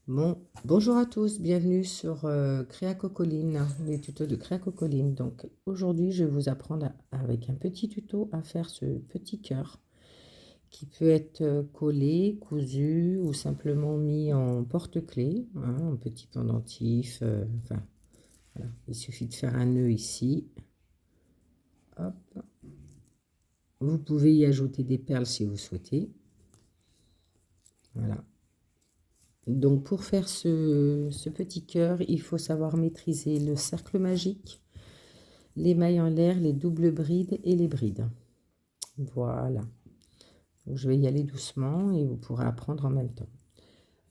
Bon, bonjour à tous, bienvenue sur Créa Cocoline, les tutos de Créa Cocoline. Donc aujourd'hui, je vais vous apprendre avec un petit tuto à faire ce petit cœur qui peut être collé, cousu ou simplement mis en porte-clés, hein, un petit pendentif. Enfin, voilà. Il suffit de faire un nœud ici. Hop. Vous pouvez y ajouter des perles si vous souhaitez. Voilà. Donc pour faire ce petit cœur, il faut savoir maîtriser le cercle magique, les mailles en l'air, les doubles brides et les brides. Voilà. Donc je vais y aller doucement et vous pourrez apprendre en même temps.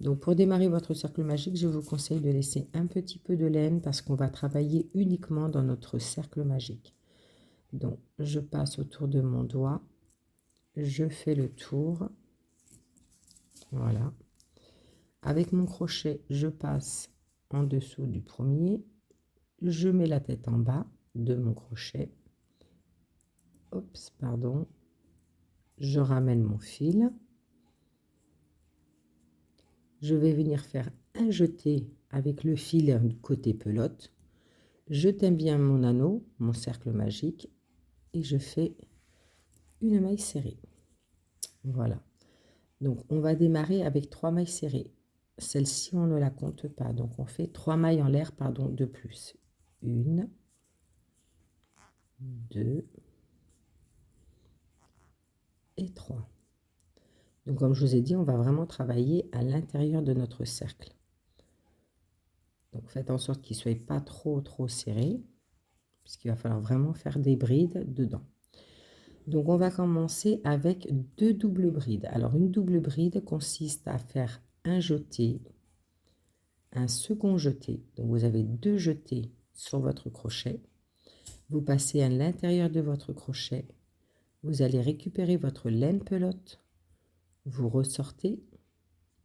Donc pour démarrer votre cercle magique, je vous conseille de laisser un petit peu de laine parce qu'on va travailler uniquement dans notre cercle magique. Donc je passe autour de mon doigt, je fais le tour. Voilà. Avec mon crochet, je passe en dessous du premier, je mets la tête en bas de mon crochet. Oups, pardon. Je ramène mon fil. Je vais venir faire un jeté avec le fil du côté pelote. Je tiens bien mon anneau, mon cercle magique, et je fais une maille serrée. Voilà. Donc on va démarrer avec 3 mailles serrées. Celle-ci, on ne la compte pas. Donc on fait 3 mailles en l'air, pardon, de plus. 1, 2 et 3. Donc comme je vous ai dit, on va vraiment travailler à l'intérieur de notre cercle. Donc faites en sorte qu'il ne soit pas trop serré, puisqu'il va falloir vraiment faire des brides dedans. Donc on va commencer avec 2 doubles brides. Alors une double bride consiste à faire un jeté, un second jeté. Donc vous avez 2 jetés sur votre crochet. Vous passez à l'intérieur de votre crochet. Vous allez récupérer votre laine pelote. Vous ressortez.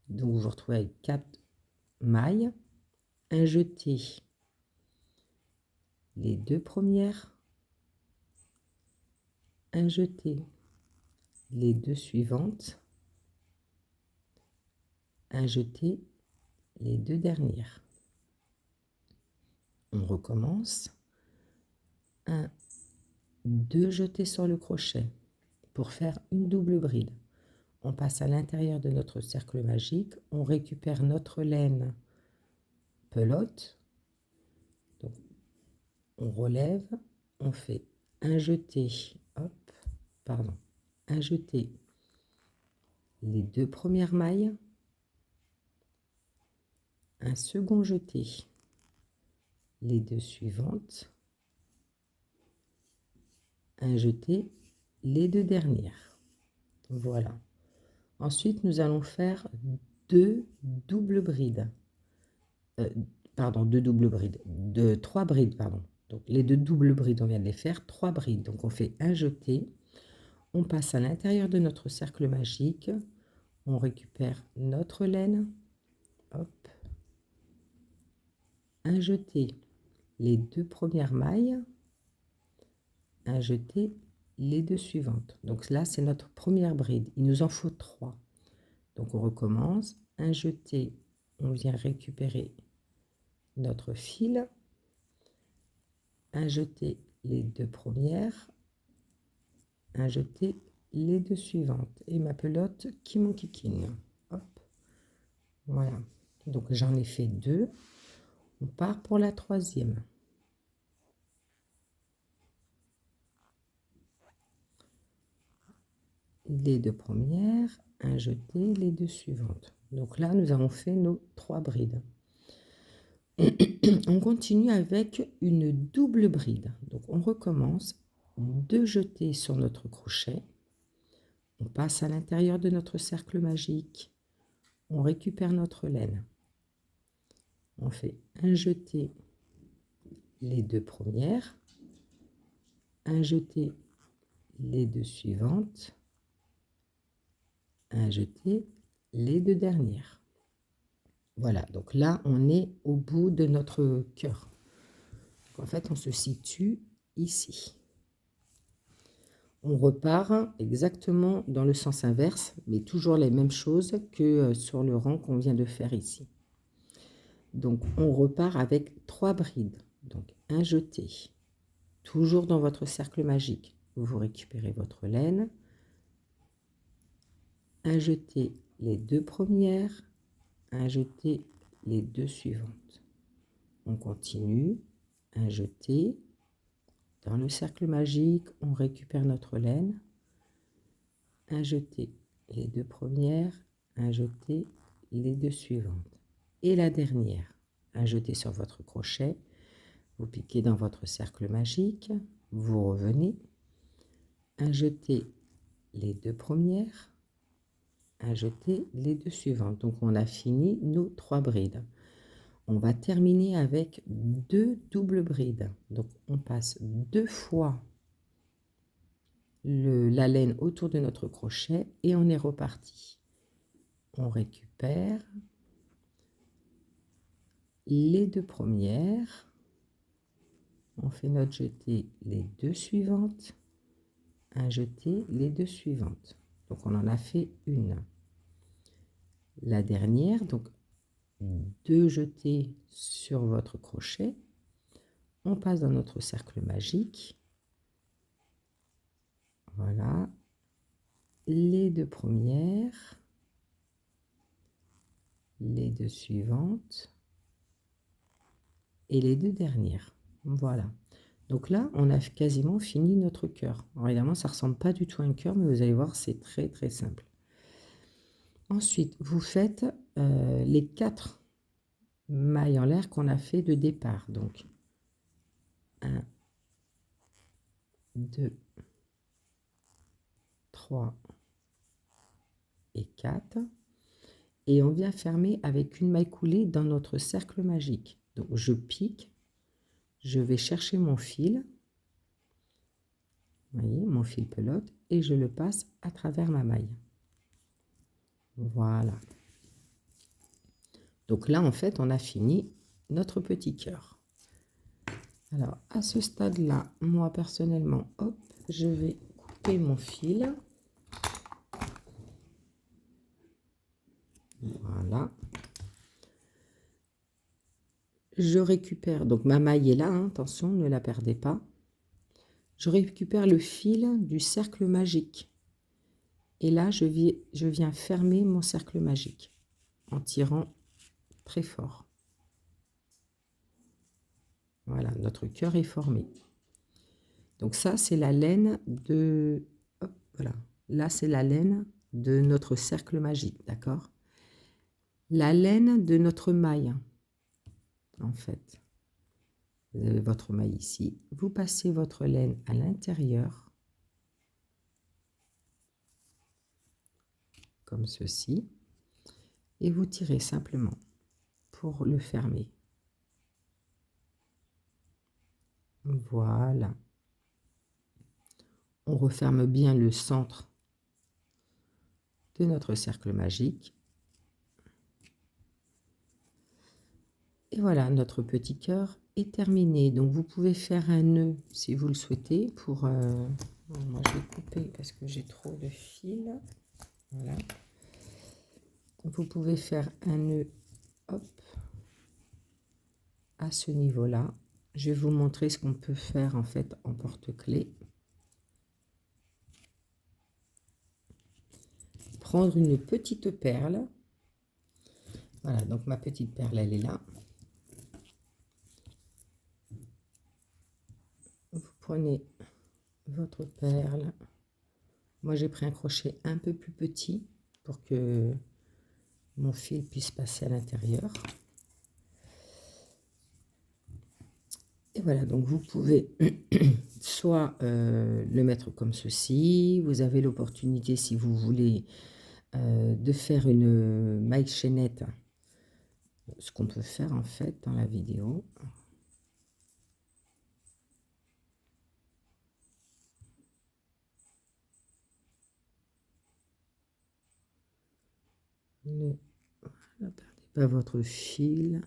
Donc vous vous retrouvez avec 4 mailles. Un jeté, les 2 premières. Un jeté, les 2 suivantes. Un jeté, les 2 dernières. On recommence. 1, 2 jetés sur le crochet pour faire une double bride. On passe à l'intérieur de notre cercle magique. On récupère notre laine pelote. Donc, on relève. On fait un jeté. Hop, pardon. Un jeté, les 2 premières mailles. Un second jeté, les 2 suivantes. Un jeté, les 2 dernières. Voilà. Ensuite, nous allons faire 2 doubles brides. Pardon, 2 doubles brides. 3 brides, pardon. Donc, les 2 doubles brides, on vient de les faire. 3 brides. Donc, on fait un jeté. On passe à l'intérieur de notre cercle magique. On récupère notre laine. Hop. Un jeté, les 2 premières mailles. Un jeté, les 2 suivantes. Donc là, c'est notre première bride. Il nous en faut 3. Donc on recommence. Un jeté, on vient récupérer notre fil. Un jeté, les 2 premières. Un jeté, les 2 suivantes. Et ma pelote qui m'enquiquine. Hop. Voilà. Donc j'en ai fait 2. On part pour la 3e. Les 2 premières, un jeté, les 2 suivantes. Donc là, nous avons fait nos 3 brides. On continue avec une double bride. Donc on recommence, 2 jetés sur notre crochet. On passe à l'intérieur de notre cercle magique. On récupère notre laine. On fait un jeté, les 2 premières. Un jeté, les 2 suivantes. Un jeté, les 2 dernières. Voilà, donc là, on est au bout de notre cœur. En fait, on se situe ici. On repart exactement dans le sens inverse, mais toujours les mêmes choses que sur le rang qu'on vient de faire ici. Donc, on repart avec 3 brides. Donc, un jeté. Toujours dans votre cercle magique. Vous récupérez votre laine. Un jeté les 2 premières. Un jeté les 2 suivantes. On continue. Un jeté. Dans le cercle magique, on récupère notre laine. Un jeté les 2 premières. Un jeté les 2 suivantes. Et la dernière. Un jeté sur votre crochet. Vous piquez dans votre cercle magique, vous revenez, un jeté les 2 premières, un jeté les 2 suivantes. Donc on a fini nos 3 brides. On va terminer avec 2 doubles brides. Donc on passe 2 fois la laine autour de notre crochet et on est reparti. On récupère les 2 premières, on fait notre jeté les 2 suivantes, un jeté les 2 suivantes. Donc on en a fait une. La dernière, donc 2 jetés sur votre crochet. On passe dans notre cercle magique. Voilà. Les 2 premières. Les 2 suivantes. Et les 2 dernières. Voilà. Donc là, on a quasiment fini notre cœur. Alors évidemment, ça ne ressemble pas du tout à un cœur, mais vous allez voir, c'est très très simple. Ensuite, vous faites les 4 mailles en l'air qu'on a fait de départ. Donc, 1, 2, 3 et 4. Et on vient fermer avec une maille coulée dans notre cercle magique. Donc, je pique, je vais chercher mon fil. Vous voyez, mon fil pelote, et je le passe à travers ma maille. Voilà. Donc là, en fait, on a fini notre petit cœur. Alors, à ce stade-là, moi, personnellement, hop, je vais couper mon fil. Voilà. Je récupère, donc ma maille est là, hein, attention, ne la perdez pas. Je récupère le fil du cercle magique. Et là, je viens fermer mon cercle magique en tirant très fort. Voilà, notre cœur est formé. Donc ça, c'est la laine de... Hop, voilà. Là, c'est la laine de notre cercle magique, d'accord? La laine de notre maille, en fait. Vous avez votre maille ici. Vous passez votre laine à l'intérieur, comme ceci. Et vous tirez simplement pour le fermer. Voilà. On referme bien le centre de notre cercle magique. Et voilà, notre petit cœur est terminé. Donc vous pouvez faire un nœud si vous le souhaitez. Moi je vais couper parce que j'ai trop de fil. Voilà. Vous pouvez faire un nœud, hop, à ce niveau-là. Je vais vous montrer ce qu'on peut faire en fait en porte-clés. Prendre une petite perle. Voilà, donc ma petite perle, elle est là. Vous prenez votre perle. Moi, j'ai pris un crochet un peu plus petit pour que mon fil puisse passer à l'intérieur. Et voilà, donc vous pouvez soit le mettre comme ceci. Vous avez l'opportunité, si vous voulez, de faire une maille chaînette. Ce qu'on peut faire en fait dans la vidéo. Ne perdez pas votre fil.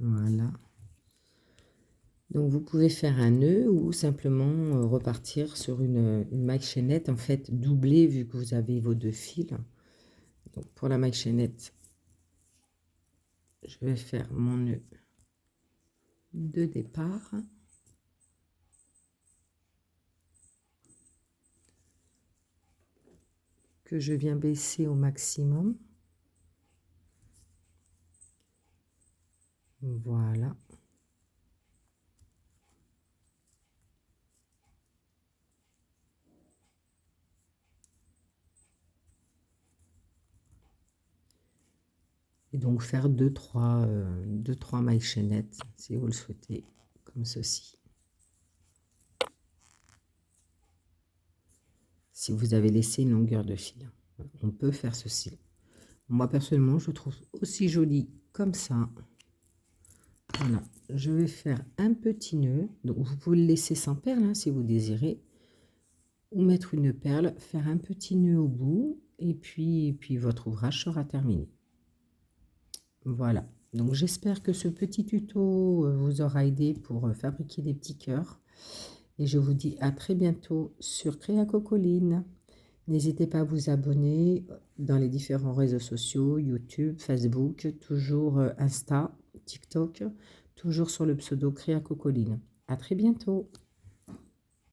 Voilà. Donc vous pouvez faire un nœud ou simplement repartir sur une maille chaînette, en fait doublée vu que vous avez vos 2 fils. Donc pour la maille chaînette, je vais faire mon nœud de départ. Que je viens baisser au maximum. Voilà. Et donc faire 2-3 mailles chaînettes si vous le souhaitez, comme ceci. Si vous avez laissé une longueur de fil, on peut faire ceci. Moi personnellement, je trouve aussi joli comme ça. Voilà, je vais faire un petit nœud. Donc vous pouvez le laisser sans perle hein, si vous désirez, ou mettre une perle, faire un petit nœud au bout, et puis votre ouvrage sera terminé. Voilà, donc j'espère que ce petit tuto vous aura aidé pour fabriquer des petits cœurs. Et je vous dis à très bientôt sur Créa Cocoline. N'hésitez pas à vous abonner dans les différents réseaux sociaux, YouTube, Facebook, toujours Insta, TikTok, toujours sur le pseudo Créa Cocoline. À très bientôt.